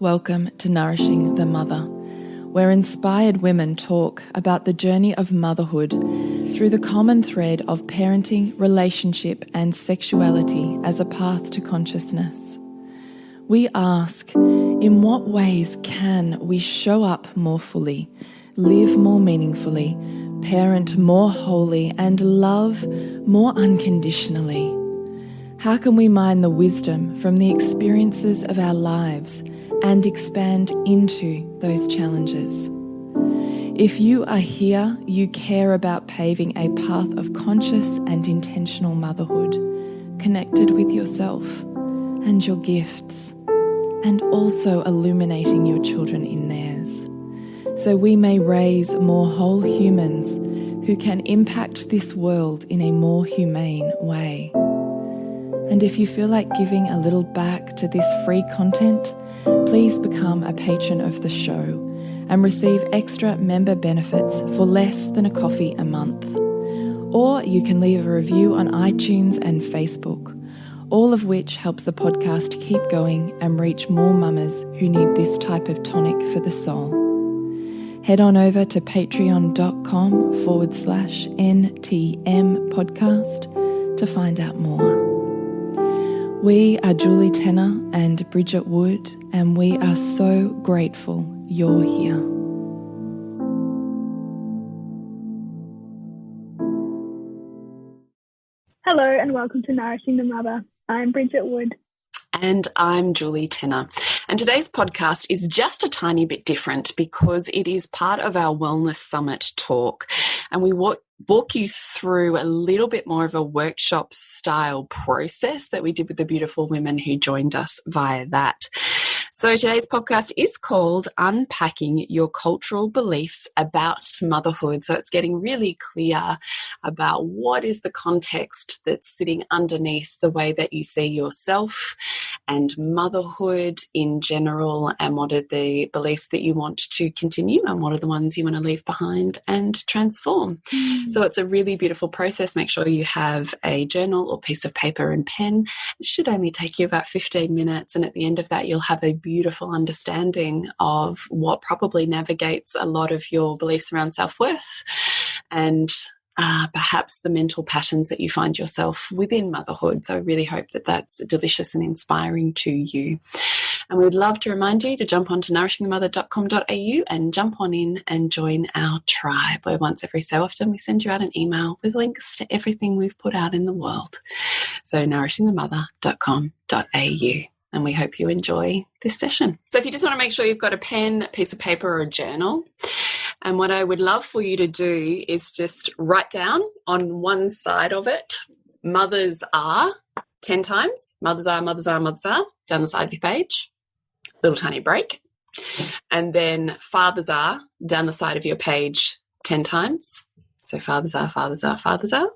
Welcome to Nourishing the Mother, where inspired women talk about the journey of motherhood through the common thread of parenting, relationship, and sexuality as a path to consciousness. We ask, in what ways can we show up more fully, live more meaningfully, parent more wholly, and love more unconditionally? How can we mine the wisdom from the experiences of our lives and expand into those challenges? If you are here, you care about paving a path of conscious and intentional motherhood, connected with yourself and your gifts, and also illuminating your children in theirs, so we may raise more whole humans who can impact this world in a more humane way. And if you feel like giving a little back to this free content, please become a patron of the show and receive extra member benefits for less than a coffee a month. Or you can leave a review on iTunes and Facebook, all of which helps the podcast keep going and reach more mamas who need this type of tonic for the soul. Head on over to patreon.com/NTM podcast to find out more. We are Julie Tenner and Bridget Wood, and we are so grateful you're here. Hello and welcome to Nourishing the Mother. I'm Bridget Wood. And I'm Julie Tenner. And today's podcast is just a tiny bit different because it is part of our Wellness Summit talk. And we walk you through a little bit more of a workshop style process that we did with the beautiful women who joined us via that. So today's podcast is called Unpacking Your Cultural Beliefs About Motherhood. So it's getting really clear about what is the context that's sitting underneath the way that you see yourself and motherhood in general, and what are the beliefs that you want to continue and what are the ones you want to leave behind and transform. So it's a really beautiful process. Make sure you have a journal or piece of paper and pen. It should only take you about 15 minutes, and at the end of that you'll have a beautiful understanding of what probably navigates a lot of your beliefs around self-worth and perhaps the mental patterns that you find yourself within motherhood. So I really hope that that's delicious and inspiring to you. And we would love to remind you to jump on to nourishingthemother.com.au and jump on in and join our tribe, where once every so often we send you out an email with links to everything we've put out in the world. So nourishingthemother.com.au. And we hope you enjoy this session. So if you just want to make sure you've got a pen, a piece of paper, or a journal, and what I would love for you to do is just write down on one side of it, mothers are 10 times, mothers are, mothers are, mothers are, down the side of your page, little tiny break. And then fathers are down the side of your page 10 times. So fathers are, fathers are, fathers are.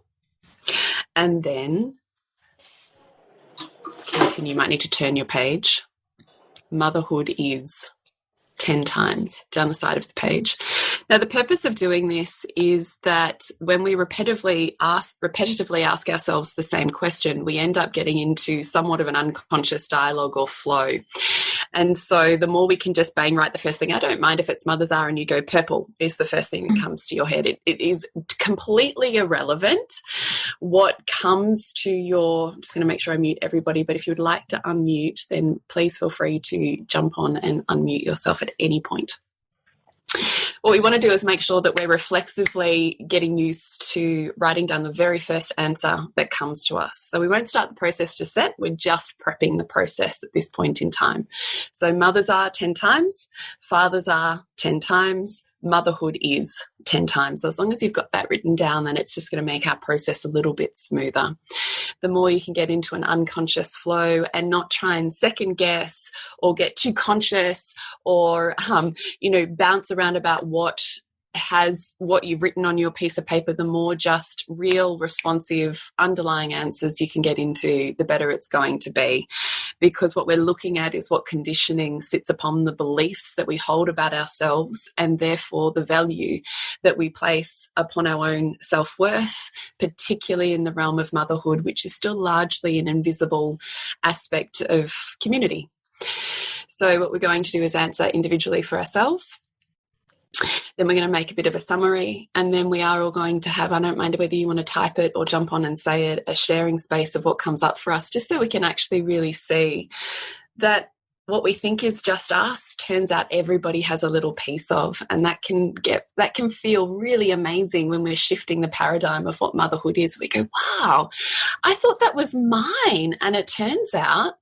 And then continue, you might need to turn your page. Motherhood is 10 times down the side of the page. Now, the purpose of doing this is that when we repetitively ask ourselves the same question, we end up getting into somewhat of an unconscious dialogue or flow. And so the more we can just bang right the first thing, I don't mind if it's mothers are and you go purple is the first thing that comes to your head. It is completely irrelevant what comes to your, I'm just going to make sure I mute everybody, but if you would like to unmute, then please feel free to jump on and unmute yourself at any point. What we want to do is make sure that we're reflexively getting used to writing down the very first answer that comes to us. So we won't start the process just then. We're just prepping the process at this point in time. So mothers are 10 times, fathers are 10 times, motherhood is 10 times. So as long as you've got that written down, then it's just going to make our process a little bit smoother. The more you can get into an unconscious flow and not try and second guess or get too conscious or, bounce around about what you've written on your piece of paper, the more just real, responsive, underlying answers you can get into, the better it's going to be. Because what we're looking at is what conditioning sits upon the beliefs that we hold about ourselves, and therefore the value that we place upon our own self-worth, particularly in the realm of motherhood, which is still largely an invisible aspect of community. So what we're going to do is answer individually for ourselves. Then we're going to make a bit of a summary, and then we are all going to have, I don't mind whether you want to type it or jump on and say it, a sharing space of what comes up for us, just so we can actually really see that what we think is just us turns out everybody has a little piece of, and that can feel really amazing when we're shifting the paradigm of what motherhood is. We go, wow, I thought that was mine, and it turns out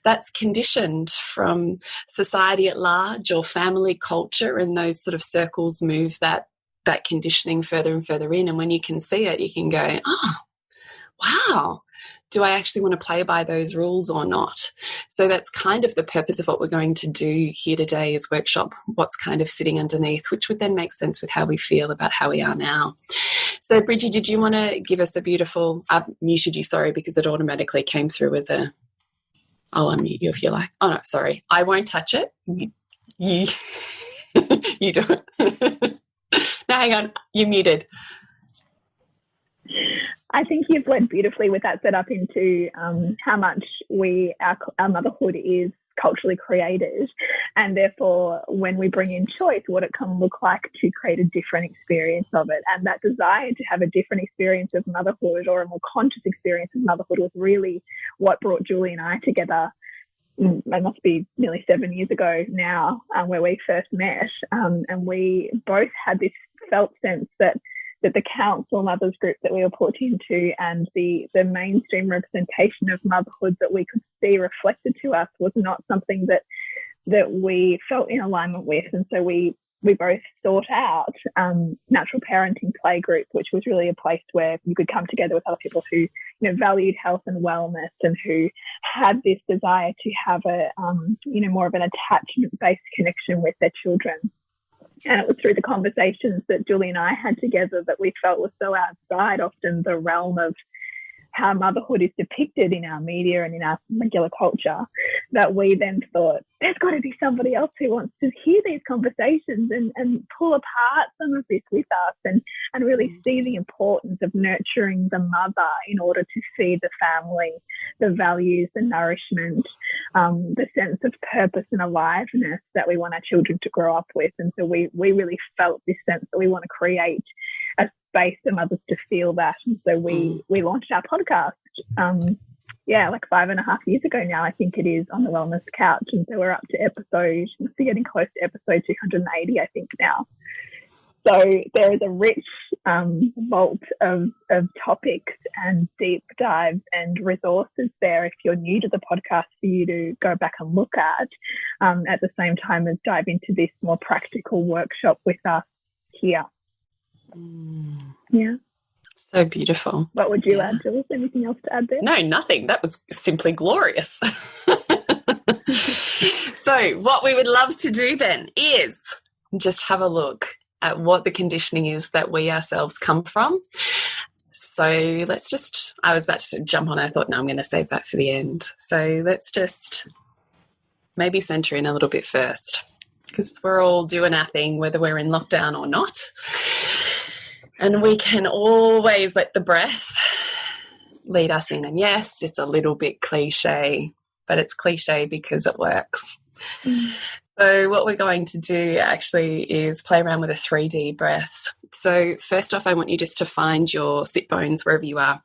that's conditioned from society at large or family culture, and those sort of circles move that conditioning further and further in. And when you can see it, you can go, oh, wow, do I actually want to play by those rules or not? So that's kind of the purpose of what we're going to do here today, is workshop what's kind of sitting underneath, which would then make sense with how we feel about how we are now. So Bridgie, did you want to give us a beautiful, I've muted you, sorry, because it automatically came through as a, I'll unmute you if you like. Oh no, sorry, I won't touch it. You you do it. No, hang on, you're muted. I think you've led beautifully with that set up into how much our motherhood is culturally created, and therefore when we bring in choice, what it can look like to create a different experience of it. And that desire to have a different experience of motherhood, or a more conscious experience of motherhood, was really what brought Julie and I together. It must be nearly 7 years ago now, where we first met, and we both had this felt sense that the council mothers group that we were put into, and the mainstream representation of motherhood that we could see reflected to us, was not something that we felt in alignment with. And so we both sought out natural parenting playgroup, which was really a place where you could come together with other people who valued health and wellness, and who had this desire to have a more of an attachment-based connection with their children. And it was through the conversations that Julie and I had together that we felt was so outside often the realm of how motherhood is depicted in our media and in our regular culture, that we then thought, there's got to be somebody else who wants to hear these conversations and pull apart some of this with us, and really see the importance of nurturing the mother in order to feed the family, the values, the nourishment, the sense of purpose and aliveness that we want our children to grow up with. And so we really felt this sense that we want to create a space for mothers to feel that. And so we launched our podcast, like 5.5 years ago now, I think it is, on the Wellness Couch. And so we're up to getting close to episode 280, I think, now. So there is a rich vault of topics and deep dives and resources there, if you're new to the podcast, for you to go back and look at the same time as dive into this more practical workshop with us here. Yeah. So beautiful. What would you add, Jules? Anything else to add there? No, nothing. That was simply glorious. So what we would love to do then is just have a look at what the conditioning is that we ourselves come from. So let's just, I was about to sort of jump on, I thought, no, I'm going to save that for the end. So let's just maybe centre in a little bit first, because we're all doing our thing, whether we're in lockdown or not. And we can always let the breath lead us in. And yes, it's a little bit cliche, but it's cliche because it works. So what we're going to do actually is play around with a 3D breath. So first off, I want you just to find your sit bones wherever you are.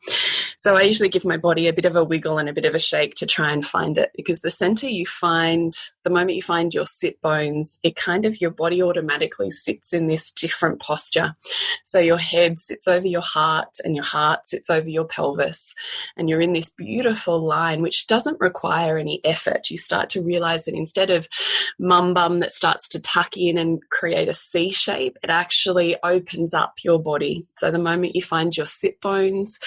So I usually give my body a bit of a wiggle and a bit of a shake to try and find it, because the center you find, the moment you find your sit bones, it kind of, your body automatically sits in this different posture. So your head sits over your heart and your heart sits over your pelvis, and you're in this beautiful line which doesn't require any effort. You start to realize that instead of mum bum that starts to tuck in and create a C shape, it actually opens up your body. So the moment you find your sit bones,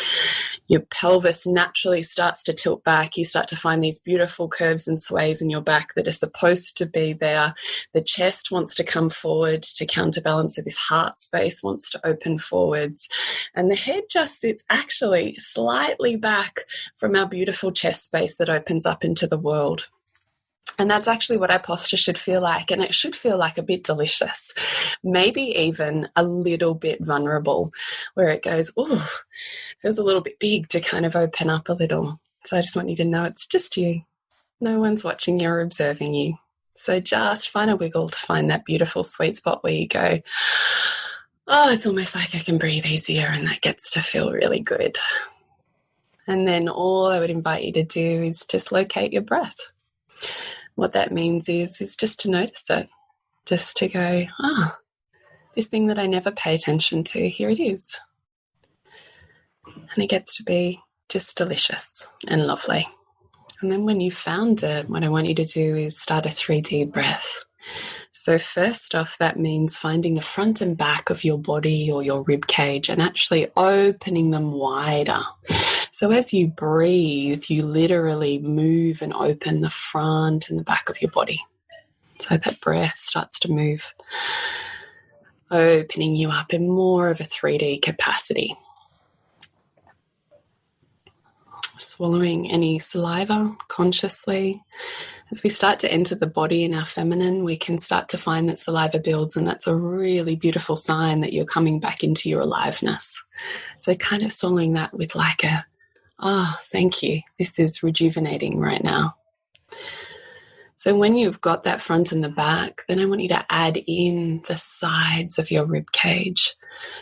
your pelvis naturally starts to tilt back. You start to find these beautiful curves and sways in your back that are supposed to be there. The chest wants to come forward to counterbalance, so this heart space wants to open forwards. And the head just sits actually slightly back from our beautiful chest space that opens up into the world. And that's actually what our posture should feel like. And it should feel like a bit delicious, maybe even a little bit vulnerable, where it goes, oh, feels a little bit big to kind of open up a little. So I just want you to know it's just you. No one's watching you or observing you. So just find a wiggle to find that beautiful sweet spot where you go, oh, it's almost like I can breathe easier, and that gets to feel really good. And then all I would invite you to do is just locate your breath. What that means is just to notice it, just to go, this thing that I never pay attention to, here it is. And it gets to be just delicious and lovely. And then when you've found it, what I want you to do is start a 3D breath. So first off, that means finding the front and back of your body or your rib cage and actually opening them wider. So as you breathe, you literally move and open the front and the back of your body. So that breath starts to move, opening you up in more of a 3D capacity. Swallowing any saliva consciously. As we start to enter the body in our feminine, we can start to find that saliva builds, and that's a really beautiful sign that you're coming back into your aliveness. So kind of swallowing that with like a, thank you, this is rejuvenating right now. So when you've got that front and the back, then I want you to add in the sides of your rib cage.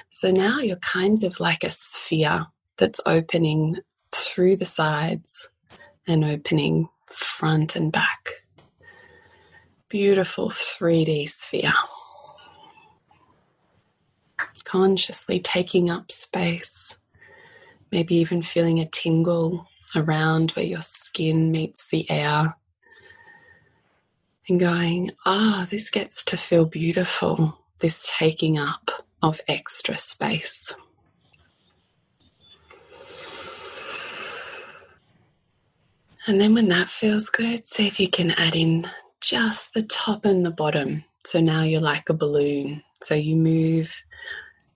So now you're kind of like a sphere that's opening through the sides and opening front and back. Beautiful 3D sphere. Consciously taking up space, maybe even feeling a tingle around where your skin meets the air, and going, this gets to feel beautiful, this taking up of extra space. And then when that feels good, see if you can add in just the top and the bottom. So now you're like a balloon. So you move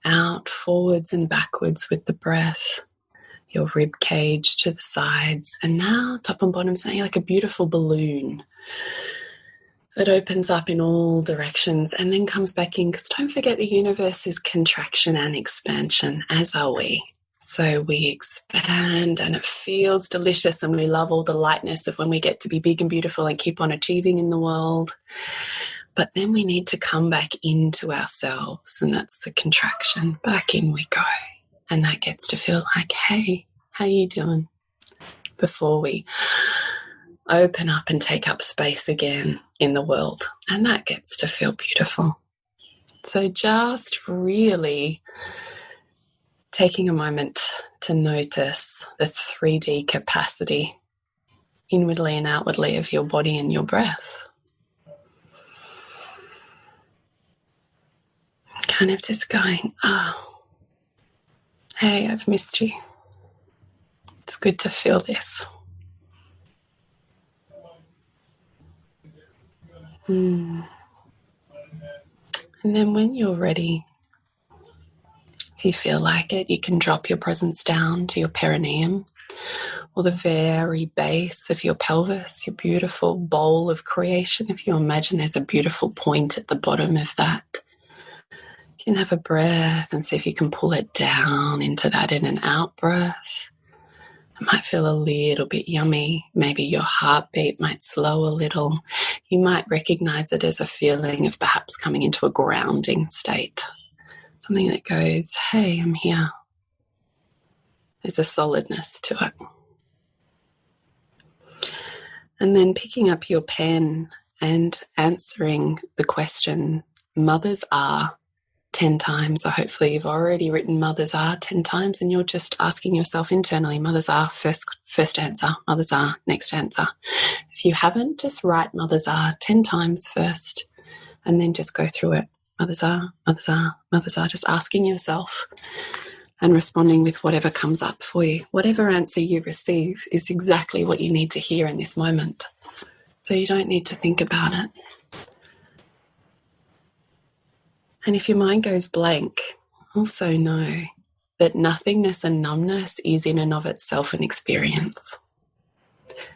out forwards and backwards with the breath, your rib cage to the sides. And now top and bottom, so now you're like a beautiful balloon that opens up in all directions and then comes back in. Because don't forget, the universe is contraction and expansion, as are we. So we expand and it feels delicious, and we love all the lightness of when we get to be big and beautiful and keep on achieving in the world. But then we need to come back into ourselves, and that's the contraction. Back in we go. And that gets to feel like, hey, how you doing? Before we open up and take up space again in the world. And that gets to feel beautiful. So just really taking a moment to notice the 3D capacity inwardly and outwardly of your body and your breath. Kind of just going, hey, I've missed you. It's good to feel this. And then when you're ready, if you feel like it, you can drop your presence down to your perineum or the very base of your pelvis, your beautiful bowl of creation. If you imagine there's a beautiful point at the bottom of that, you can have a breath and see if you can pull it down into that in and out breath. It might feel a little bit yummy. Maybe your heartbeat might slow a little. You might recognize it as a feeling of perhaps coming into a grounding state. Something that goes, hey, I'm here. There's a solidness to it. And then picking up your pen and answering the question, mothers are 10 times. So hopefully you've already written mothers are 10 times, and you're just asking yourself internally, mothers are first answer, mothers are next answer. If you haven't, just write mothers are 10 times first, and then just go through it. Mothers are, mothers are, mothers are, just asking yourself and responding with whatever comes up for you. Whatever answer you receive is exactly what you need to hear in this moment. So you don't need to think about it. And if your mind goes blank, also know that nothingness and numbness is in and of itself an experience.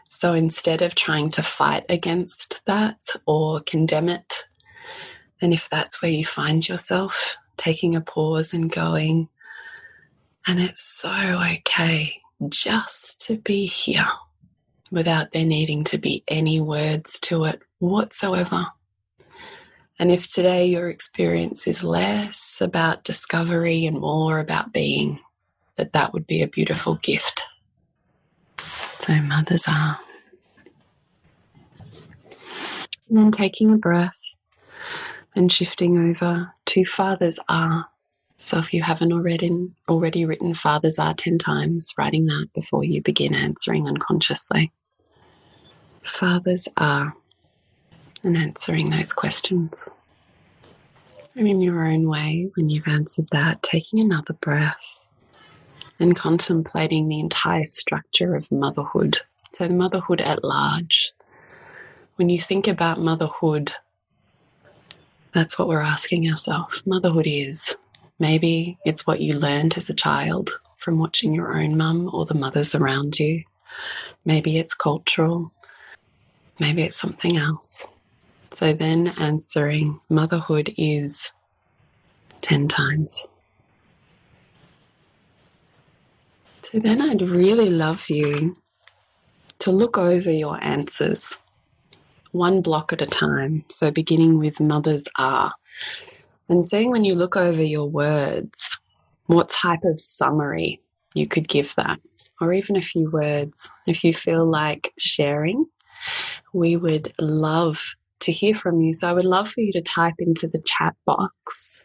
So instead of trying to fight against that or condemn it, then if that's where you find yourself, taking a pause and going, and it's so okay just to be here without there needing to be any words to it whatsoever. And if today your experience is less about discovery and more about being, that would be a beautiful gift. So mothers are. And then taking a breath and shifting over to fathers are. So if you haven't already written fathers are 10 times, writing that before you begin answering unconsciously. Fathers are, and answering those questions. And in your own way, when you've answered that, taking another breath and contemplating the entire structure of motherhood. So motherhood at large. When you think about motherhood, that's what we're asking ourselves. Motherhood is. Maybe it's what you learned as a child from watching your own mum or the mothers around you. Maybe it's cultural. Maybe it's something else. So then answering motherhood is 10 times. So then I'd really love you to look over your answers one block at a time. So beginning with mothers are, and seeing when you look over your words, what type of summary you could give that, or even a few words. If you feel like sharing, we would love to hear from you. So I would love for you to type into the chat box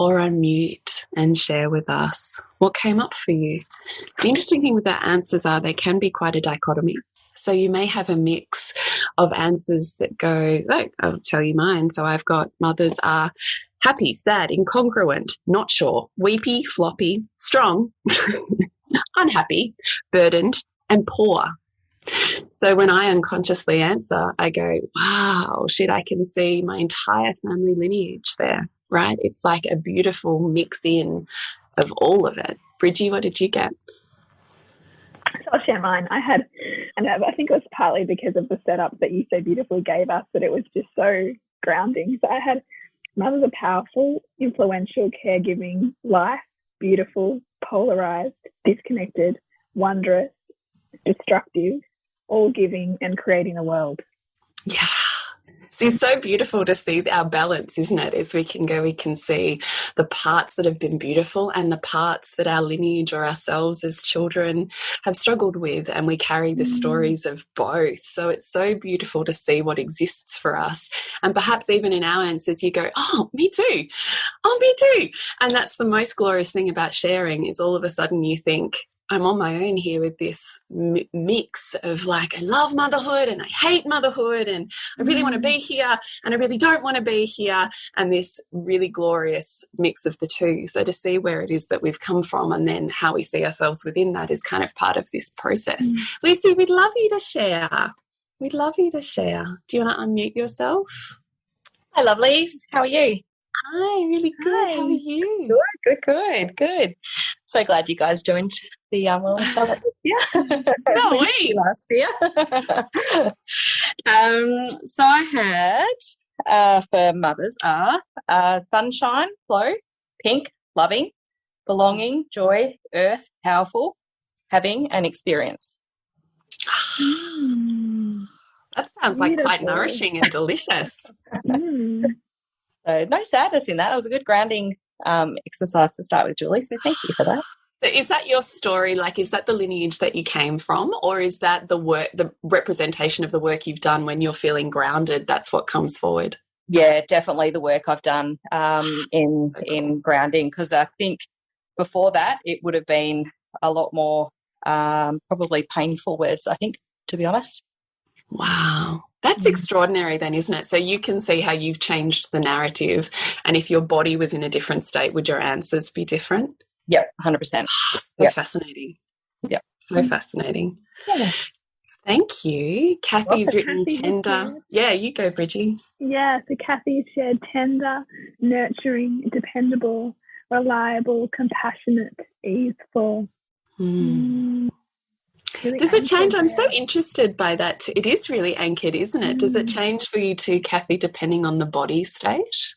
or unmute and share with us what came up for you. The interesting thing with the answers are they can be quite a dichotomy. So you may have a mix of answers that go, like, I'll tell you mine. So I've got mothers are happy, sad, incongruent, not sure, weepy, floppy, strong, unhappy, burdened, and poor. So when I unconsciously answer, I go, wow, shit, I can see my entire family lineage there, right? It's like a beautiful mix in of all of it. Bridgie, what did you get? So I'll share mine. I had, and I think it was partly because of the setup that you so beautifully gave us, that it was just so grounding. So I had mothers are powerful, influential, caregiving, life, beautiful, polarized, disconnected, wondrous, destructive, all giving and creating a world. Yeah. See, it's so beautiful to see our balance, isn't it? As we can see the parts that have been beautiful and the parts that our lineage or ourselves as children have struggled with, and we carry the stories of both. So it's so beautiful to see what exists for us. And perhaps even in our answers, you go, oh, me too. Oh, me too. And that's the most glorious thing about sharing, is all of a sudden you think, I'm on my own here with this mix of like, I love motherhood and I hate motherhood, and I really want to be here and I really don't want to be here, and this really glorious mix of the two. So to see where it is that we've come from and then how we see ourselves within that is kind of part of this process. Lucy, we'd love you to share. We'd love you to share. Do you want to unmute yourself? Hi, lovelies. How are you? Hi, really good. Hi. How are you? Good. So glad you guys joined the Wellness Summit this year. No way. Last year. So I had for mothers are sunshine, flow, pink, loving, belonging, joy, earth, powerful, having, and experience. That sounds like quite nourishing and delicious. So no sadness in that. It was a good grounding exercise to start with, Julie, so thank you for that. So is that your story? Like, is that the lineage that you came from, or is that the work, the representation of the work you've done when you're feeling grounded? That's what comes forward. Yeah, definitely the work I've done in grounding, because I think before that it would have been a lot more probably painful words, I think, to be honest. Wow. That's extraordinary then, isn't it? So you can see how you've changed the narrative, and if your body was in a different state, would your answers be different? Yep, 100%. So fascinating. Yep. So fascinating. Yeah. Thank you. Kathy's written Kathy tender. Yeah, you go, Bridgie. Yeah, so Kathy shared tender, nurturing, dependable, reliable, compassionate, easeful. Really Does it change? there. I'm so interested by that. It is really anchored, isn't it? Does it change for you too, Kathy, depending on the body state?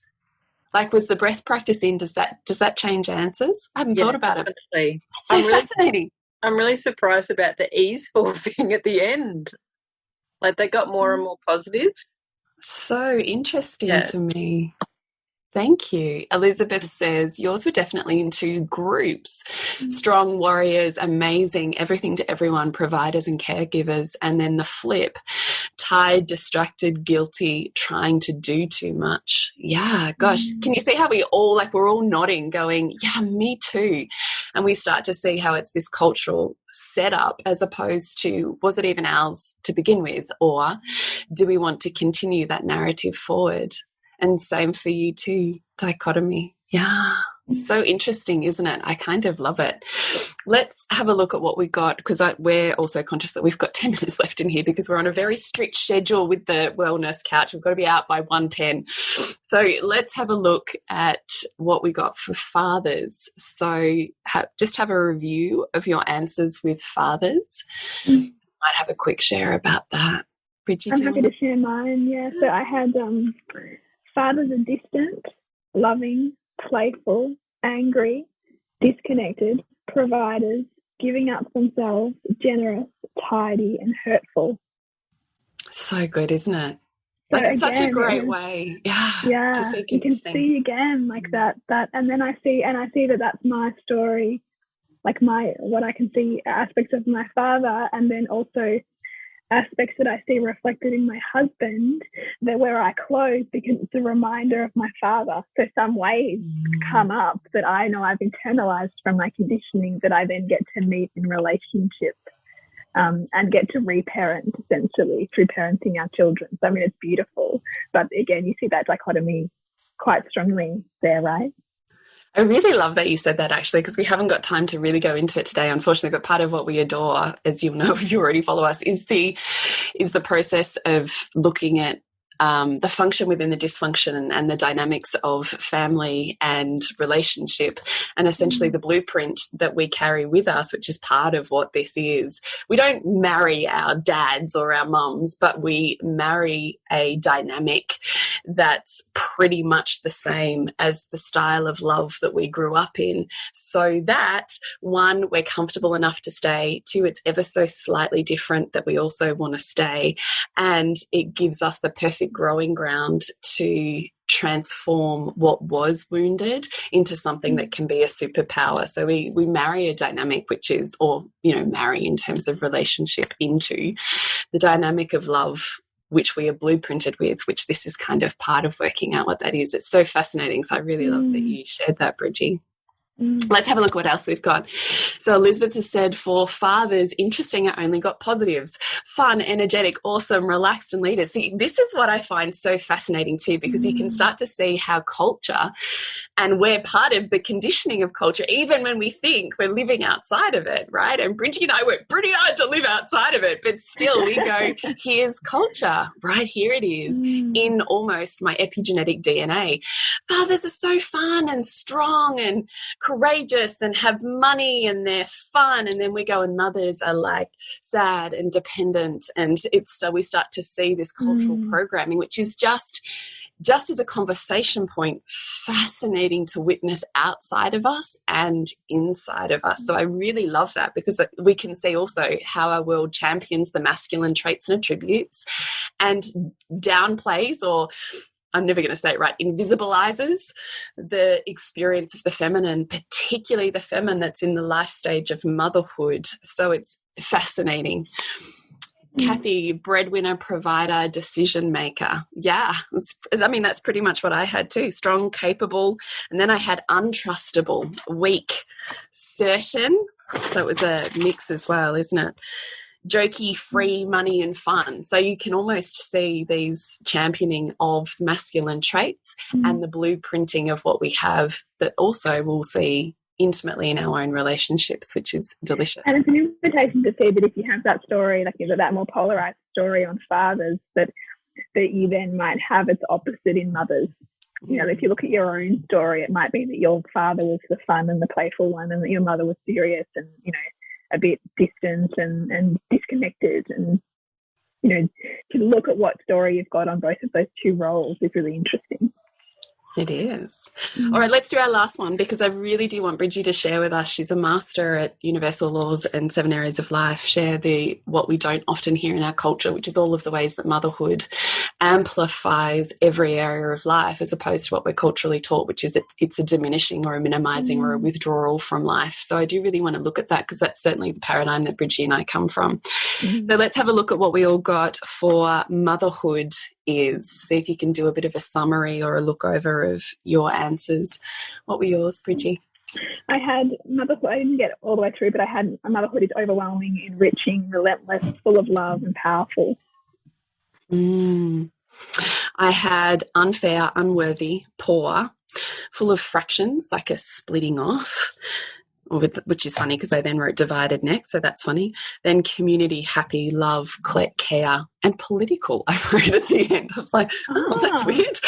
Like, was the breath practice in, does that change answers? I haven't thought about it. Definitely. It's so fascinating. I'm really surprised about the easeful thing at the end. Like they got more and more positive. So interesting Yeah. to me. Thank you. Elizabeth says, yours were definitely in two groups. Strong warriors, amazing, everything to everyone, providers and caregivers. And then the flip, tired, distracted, guilty, trying to do too much. Yeah, gosh. Can you see how we're all nodding, going, yeah, me too. And we start to see how it's this cultural setup as opposed to, was it even ours to begin with? Or do we want to continue that narrative forward? And same for you too, dichotomy. Yeah, so interesting, isn't it? I kind of love it. Let's have a look at what we got, because we're also conscious that we've got 10 minutes left in here because we're on a very strict schedule with the wellness couch. We've got to be out by 1:10. So let's have a look at what we got for fathers. So just have a review of your answers with fathers. Might have a quick share about that. Bridgie, I'm happy to share mine. Yeah, so I had fathers are distant, loving, playful, angry, disconnected, providers, giving up themselves, generous, tidy, and hurtful. So good, isn't it? So Like, it's again, such a great way. Yeah, to see you can see again like that, and then I see that that's my story, like what I can see aspects of my father, and then also aspects that I see reflected in my husband, that where I close because it's a reminder of my father. So some ways come up that I know I've internalized from my conditioning that I then get to meet in relationship and get to reparent essentially through parenting our children. So I mean, it's beautiful. But again, you see that dichotomy quite strongly there, right? I really love that you said that, actually, because we haven't got time to really go into it today, unfortunately. But part of what we adore, as you'll know if you already follow us, is the process of looking at the function within the dysfunction and the dynamics of family and relationship, and essentially the blueprint that we carry with us, which is part of what this is. We don't marry our dads or our mums, but we marry a dynamic that's pretty much the same as the style of love that we grew up in, so that, one, we're comfortable enough to stay, two, it's ever so slightly different that we also want to stay, and it gives us the perfect growing ground to transform what was wounded into something that can be a superpower. So we marry a dynamic which is, or, marry in terms of relationship, into the dynamic of love which we are blueprinted with, which this is kind of part of working out what that is. It's so fascinating. So I really love that you shared that, Bridgie. Let's have a look what else we've got. So Elizabeth has said, for fathers, interesting, I only got positives. Fun, energetic, awesome, relaxed, and leaders. See, this is what I find so fascinating too, because you can start to see how culture, and we're part of the conditioning of culture, even when we think we're living outside of it, right? And Bridgie and I work pretty hard to live outside of it, but still we go, here's culture, right here it is, in almost my epigenetic DNA. Fathers are so fun and strong and courageous and have money and they're fun, and then we go and mothers are like sad and dependent, and we start to see this cultural programming, which is just as a conversation point, fascinating to witness outside of us and inside of us. So I really love that, because we can see also how our world champions the masculine traits and attributes and downplays, or I'm never going to say it right, invisibilizes the experience of the feminine, particularly the feminine that's in the life stage of motherhood. So it's fascinating. Kathy, breadwinner, provider, decision maker. Yeah, that's pretty much what I had too. Strong, capable, and then I had untrustable, weak, certain. So it was a mix as well, isn't it? Jokey, free, money and fun. So you can almost see these championing of masculine traits and the blueprinting of what we have that also we'll see intimately in our own relationships, which is delicious. And it's an invitation to see that if you have that story, like that more polarized story on fathers, that you then might have its opposite in mothers. If you look at your own story, it might be that your father was the fun and the playful one, and that your mother was serious and, a bit distant and disconnected. And, to look at what story you've got on both of those two roles is really interesting. It is. All right, let's do our last one, because I really do want Bridgie to share with us. She's a master at Universal Laws and 7 Areas of Life. Share what we don't often hear in our culture, which is all of the ways that motherhood amplifies every area of life, as opposed to what we're culturally taught, which is it's a diminishing or a minimizing or a withdrawal from life. So I do really want to look at that, because that's certainly the paradigm that Bridgie and I come from. So let's have a look at what we all got for motherhood is. See if you can do a bit of a summary or a look over of your answers. What were yours, Bridgie? I had motherhood. I didn't get all the way through, but I had motherhood is overwhelming, enriching, relentless, full of love, and powerful. I had unfair, unworthy, poor, full of fractions, like a splitting off, which is funny because I then wrote divided next, so that's funny. Then community, happy, love, care, and political, I wrote at the end. I was like, oh, that's weird.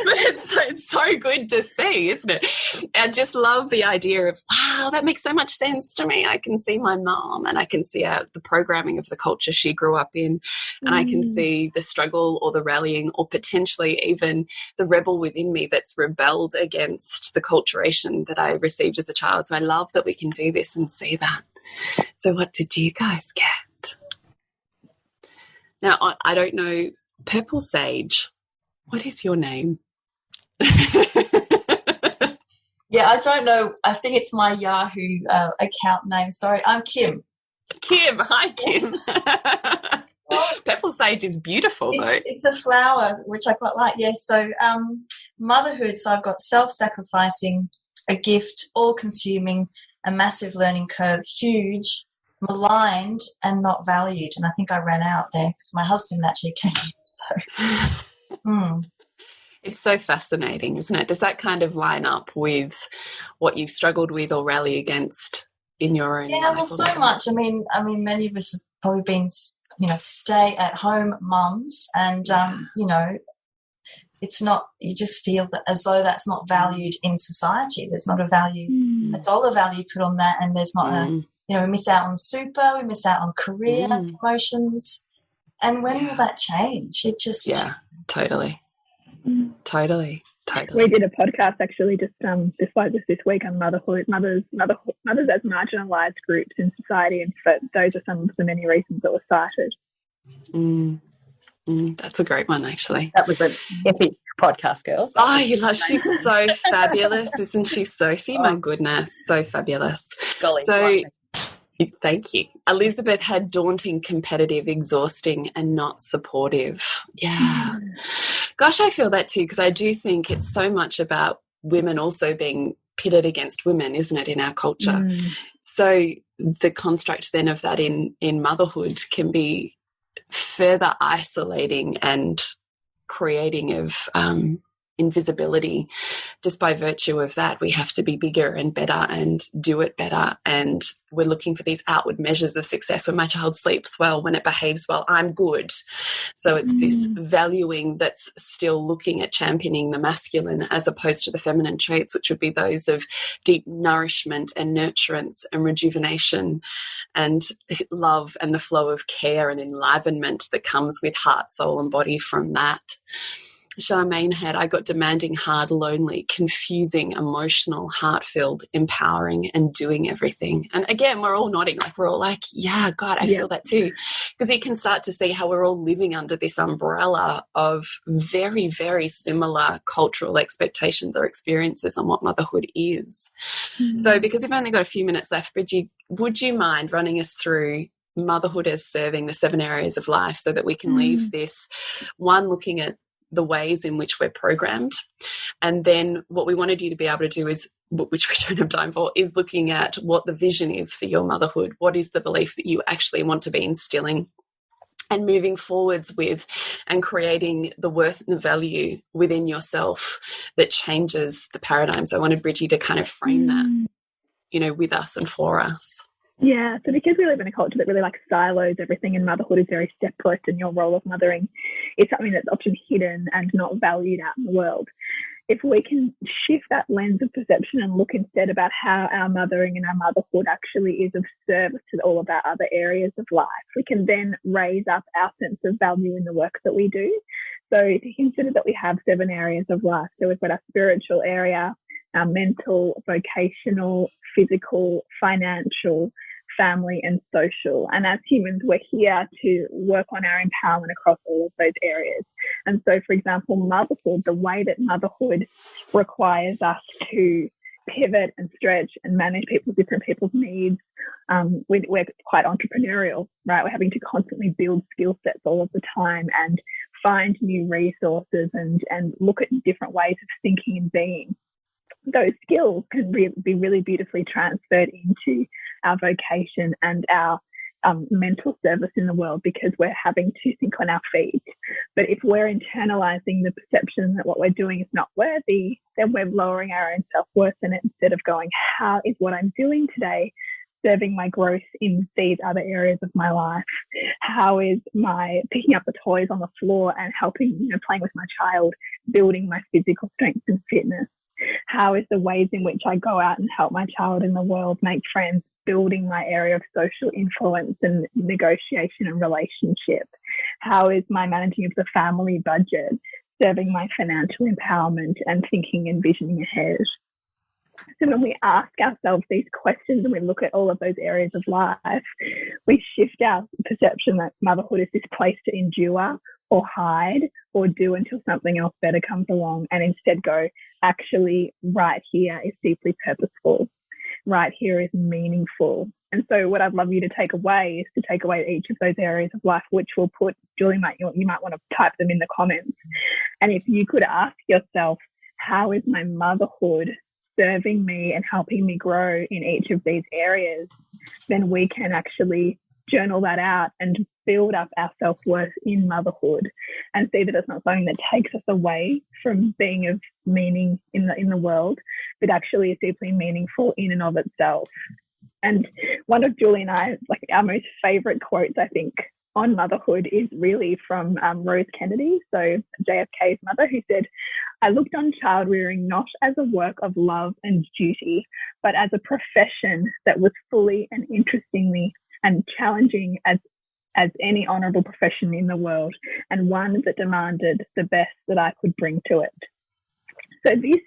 But it's so good to see, isn't it? I just love the idea of, wow, that makes so much sense to me. I can see my mom, and I can see the programming of the culture she grew up in, and I can see the struggle or the rallying or potentially even the rebel within me that's rebelled against the culturation that I received as a child. So I love that we can do this and see that. So what did you guys get? Now, I don't know, Purple Sage, what is your name? Yeah, I don't know. I think it's my Yahoo account name. Sorry, I'm Kim. Kim. Hi, Kim. Purple Sage is beautiful, though. It's a flower, which I quite like, yes. So motherhood, so I've got self-sacrificing, a gift, all-consuming, a massive learning curve, huge, maligned, and not valued. And I think I ran out there because my husband actually came in. So, It's so fascinating, isn't it? Does that kind of line up with what you've struggled with or rally against in your own life? Yeah, well, so much. I mean, many of us have probably been, stay-at-home mums, and it's not. You just feel that as though that's not valued in society. There's not a value, a dollar value put on that, and there's not a. We miss out on super, we miss out on career promotions, and when will that change? It just totally. We did a podcast actually just this week on motherhood, mothers as marginalised groups in society, and those are some of the many reasons that were cited. That's a great one, actually. That was an epic podcast, girls. Oh, she's so fabulous, isn't she, Sophie? My goodness, so fabulous. Golly, thank you. Elizabeth had daunting, competitive, exhausting, and not supportive. Yeah. Gosh, I feel that too, because I do think it's so much about women also being pitted against women, isn't it, in our culture? So the construct then of that in motherhood can be further isolating and creating of invisibility. Just by virtue of that, we have to be bigger and better and do it better, and we're looking for these outward measures of success. When my child sleeps well, when it behaves well, I'm good. So it's this valuing that's still looking at championing the masculine as opposed to the feminine traits, which would be those of deep nourishment and nurturance and rejuvenation and love and the flow of care and enlivenment that comes with heart, soul and body from that. Charmaine had, I got demanding, hard, lonely, confusing, emotional, heart-filled, empowering, and doing everything. And again, we're all nodding, like we're all like, yeah, God, I feel that too. Because you can start to see how we're all living under this umbrella of very, very similar cultural expectations or experiences on what motherhood is. So because we've only got a few minutes left, Bridgie, would you mind running us through motherhood as serving the 7 areas of life so that we can leave this one looking at the ways in which we're programmed, and then what we wanted you to be able to do is, which we don't have time for, is looking at what the vision is for your motherhood. What is the belief that you actually want to be instilling and moving forwards with, and creating the worth and the value within yourself that changes the paradigm. So I wanted Bridgie to kind of frame that, with us and for us. Yeah, so because we live in a culture that really silos everything, and motherhood is very separate, and your role of mothering is something that's often hidden and not valued out in the world. If we can shift that lens of perception and look instead about how our mothering and our motherhood actually is of service to all of our other areas of life, we can then raise up our sense of value in the work that we do. So to consider that we have 7 areas of life. So we've got our spiritual area, our mental, vocational, physical, financial, family, and social. And as humans, we're here to work on our empowerment across all of those areas. And so, for example, motherhood, the way that motherhood requires us to pivot and stretch and manage different people's needs. We're quite entrepreneurial, right? We're having to constantly build skill sets all of the time and find new resources and look at different ways of thinking and being. Those skills can be really beautifully transferred into our vocation and our mental service in the world, because we're having to think on our feet. But if we're internalizing the perception that what we're doing is not worthy, then we're lowering our own self-worth in it, instead of going, how is what I'm doing today serving my growth in these other areas of my life? How is my picking up the toys on the floor and helping, playing with my child, building my physical strength and fitness? How is the ways in which I go out and help my child in the world make friends, building my area of social influence and negotiation and relationship? How is my managing of the family budget serving my financial empowerment and thinking and visioning ahead? So when we ask ourselves these questions and we look at all of those areas of life, we shift our perception that motherhood is this place to endure or hide or do until something else better comes along, and instead go, actually, right here is deeply purposeful. Right here is meaningful. And so what I'd love you to take away is to take away each of those areas of life, which we'll put, Julie, you might want to type them in the comments. And if you could ask yourself, how is my motherhood serving me and helping me grow in each of these areas, then we can actually journal that out and build up our self-worth in motherhood, and see that it's not something that takes us away from being of meaning in the world, but actually is deeply meaningful in and of itself. And one of Julie and I, like, our most favorite quotes, I think, on motherhood is really from Rose Kennedy, so JFK's mother, who said, "I looked on child rearing not as a work of love and duty, but as a profession that was fully and interestingly and challenging as any honourable profession in the world, and one that demanded the best that I could bring to it." So this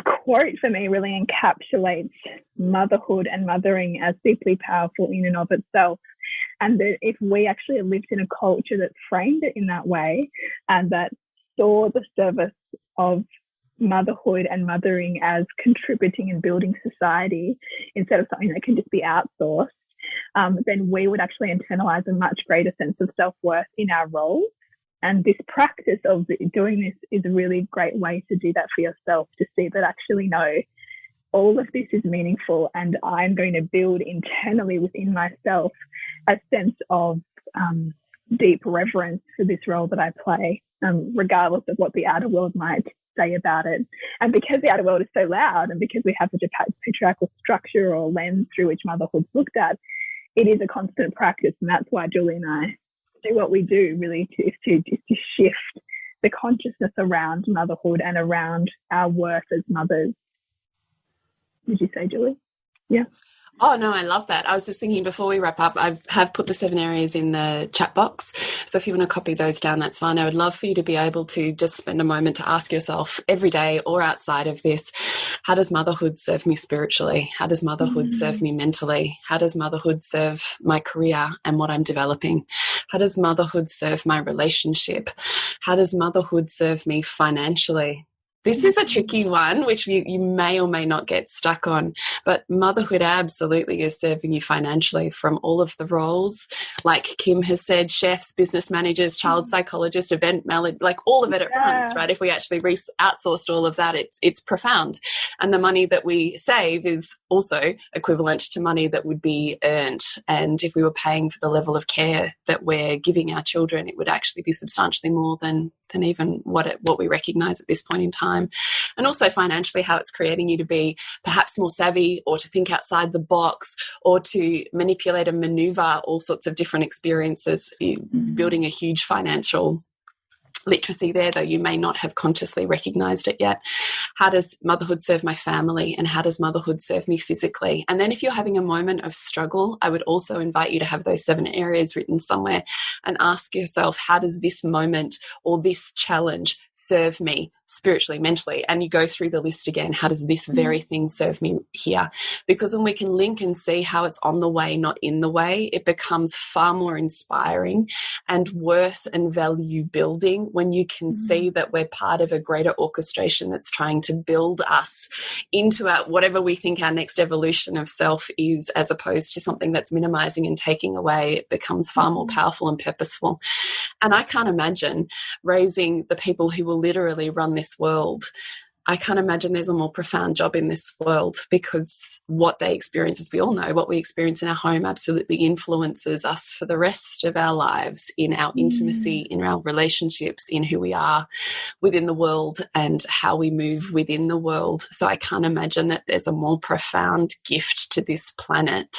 quote for me really encapsulates motherhood and mothering as deeply powerful in and of itself. And that if we actually lived in a culture that framed it in that way, and that saw the service of motherhood and mothering as contributing and building society instead of something that can just be outsourced, then we would actually internalize a much greater sense of self-worth in our roles. And this practice of doing this is a really great way to do that for yourself, to see that actually, no, all of this is meaningful, and I'm going to build internally within myself a sense of deep reverence for this role that I play, regardless of what the outer world might say about it. And because the outer world is so loud, and because we have such a patriarchal structure or lens through which motherhood's looked at, it is a constant practice. And that's why Julie and I do what we do, really, is to shift the consciousness around motherhood and around our worth as mothers. Did you say, Julie? Yeah. Oh, no, I love that. I was just thinking before we wrap up, I have put the 7 areas in the chat box. So if you want to copy those down, that's fine. I would love for you to be able to just spend a moment to ask yourself every day or outside of this, how does motherhood serve me spiritually? How does motherhood serve me mentally? How does motherhood serve my career and what I'm developing? How does motherhood serve my relationship? How does motherhood serve me financially? This is a tricky one, which you may or may not get stuck on, but motherhood absolutely is serving you financially from all of the roles. Like Kim has said, chefs, business managers, child psychologists, event manager, like all of it at once, right? If we actually outsourced all of that, it's profound. And the money that we save is also equivalent to money that would be earned. And if we were paying for the level of care that we're giving our children, it would actually be substantially more than even what we recognise at this point in time. And also financially, how it's creating you to be perhaps more savvy, or to think outside the box, or to manipulate and manoeuvre all sorts of different experiences, building a huge financial literacy there, though you may not have consciously recognised it yet. How does motherhood serve my family? And how does motherhood serve me physically? And then if you're having a moment of struggle, I would also invite you to have those 7 areas written somewhere and ask yourself, how does this moment or this challenge serve me spiritually, mentally? And you go through the list again. How does this very thing serve me here? Because when we can link and see how it's on the way, not in the way, it becomes far more inspiring and worth and value building when you can see that we're part of a greater orchestration that's trying to build us into our, whatever we think our next evolution of self is, as opposed to something that's minimizing and taking away. It becomes far more powerful and purposeful. And I can't imagine raising the people who will literally run this world. I can't imagine there's a more profound job in this world, because what they experience, as we all know, what we experience in our home absolutely influences us for the rest of our lives, in our intimacy, in our relationships, in who we are within the world and how we move within the world. So I can't imagine that there's a more profound gift to this planet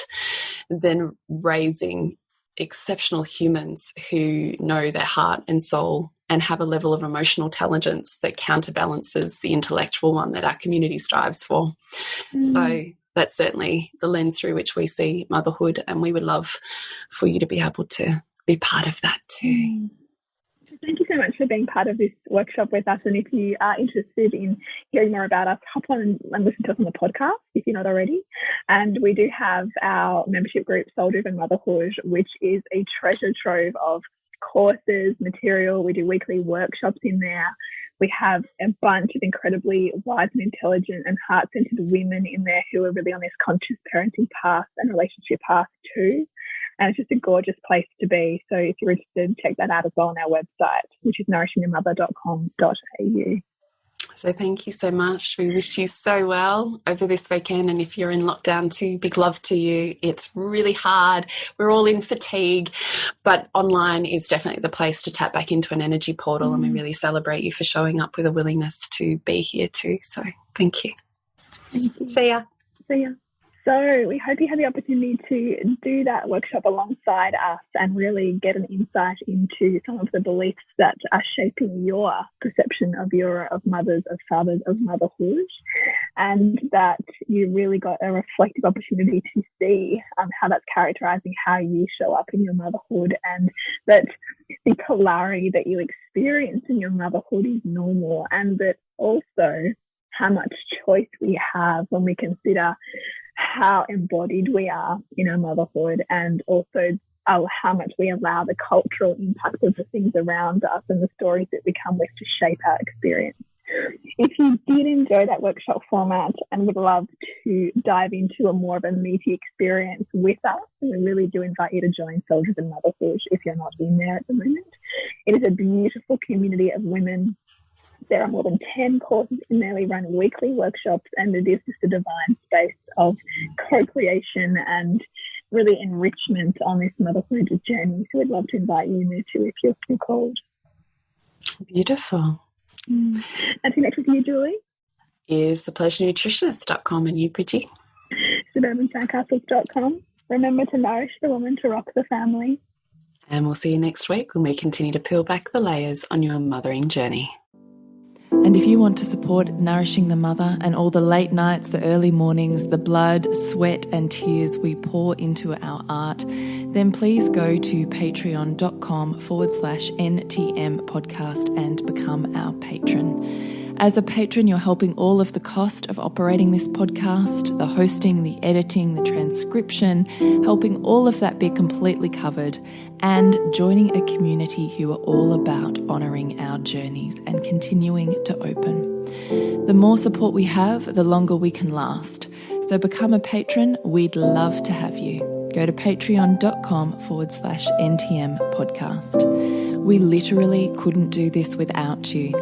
than raising exceptional humans who know their heart and soul and have a level of emotional intelligence that counterbalances the intellectual one that our community strives for. So that's certainly the lens through which we see motherhood, and we would love for you to be able to be part of that too. Thank you so much for being part of this workshop with us. And if you are interested in hearing more about us, hop on and listen to us on the podcast if you're not already. And we do have our membership group, Soul Driven Motherhood, which is a treasure trove of courses, material. We do weekly workshops in there. We have a bunch of incredibly wise and intelligent and heart-centered women in there who are really on this conscious parenting path and relationship path too. And it's just a gorgeous place to be. So if you're interested, check that out as well on our website, which is nourishingyourmother.com.au. So thank you so much. We wish you so well over this weekend. And if you're in lockdown too, big love to you. It's really hard. We're all in fatigue, but online is definitely the place to tap back into an energy portal. And we really celebrate you for showing up with a willingness to be here too. So thank you. Thank you. See ya. See ya. So we hope you have the opportunity to do that workshop alongside us and really get an insight into some of the beliefs that are shaping your perception of mothers, of fathers, of motherhood, and that you really got a reflective opportunity to see how that's characterizing how you show up in your motherhood, and that the polarity that you experience in your motherhood is normal, and that also how much choice we have when we consider how embodied we are in our motherhood, and also how much we allow the cultural impact of the things around us and the stories that we come with to shape our experience. If you did enjoy that workshop format and would love to dive into a more of a meaty experience with us, we really do invite you to join Soul Driven Motherhood if you're not in there at the moment. It is a beautiful community of women. There are more than 10 courses in there. We run weekly workshops, and it is just a divine space of co-creation and really enrichment on this motherhood journey. So we'd love to invite you in there too if you're called. Beautiful. And to connect with you, Julie, is thepleasurenutritionist.com, and you, Bridgie? suburbansandcastles.com. Remember to nourish the woman to rock the family. And we'll see you next week when we continue to peel back the layers on your mothering journey. And if you want to support Nourishing the Mother and all the late nights, the early mornings, the blood, sweat and tears we pour into our art, then please go to patreon.com/NTM podcast and become our patron. As a patron, you're helping all of the cost of operating this podcast, the hosting, the editing, the transcription, helping all of that be completely covered, and joining a community who are all about honouring our journeys and continuing to open. The more support we have, the longer we can last. So become a patron. We'd love to have you. Go to patreon.com/NTM podcast. We literally couldn't do this without you.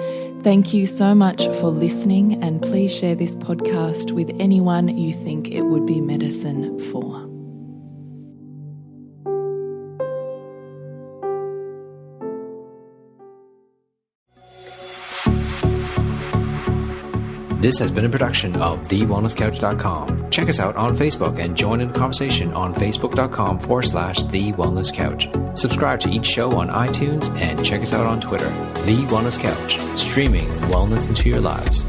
Thank you so much for listening, and please share this podcast with anyone you think it would be medicine for. This has been a production of TheWellnessCouch.com. Check us out on Facebook and join in the conversation on Facebook.com/TheWellnessCouch. Subscribe to each show on iTunes and check us out on Twitter. The Wellness Couch, streaming wellness into your lives.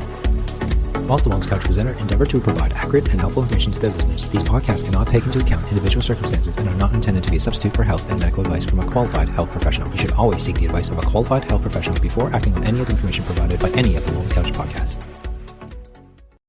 Whilst the Wellness Couch presenter endeavor to provide accurate and helpful information to their listeners, these podcasts cannot take into account individual circumstances and are not intended to be a substitute for health and medical advice from a qualified health professional. You should always seek the advice of a qualified health professional before acting on any of the information provided by any of the Wellness Couch podcasts.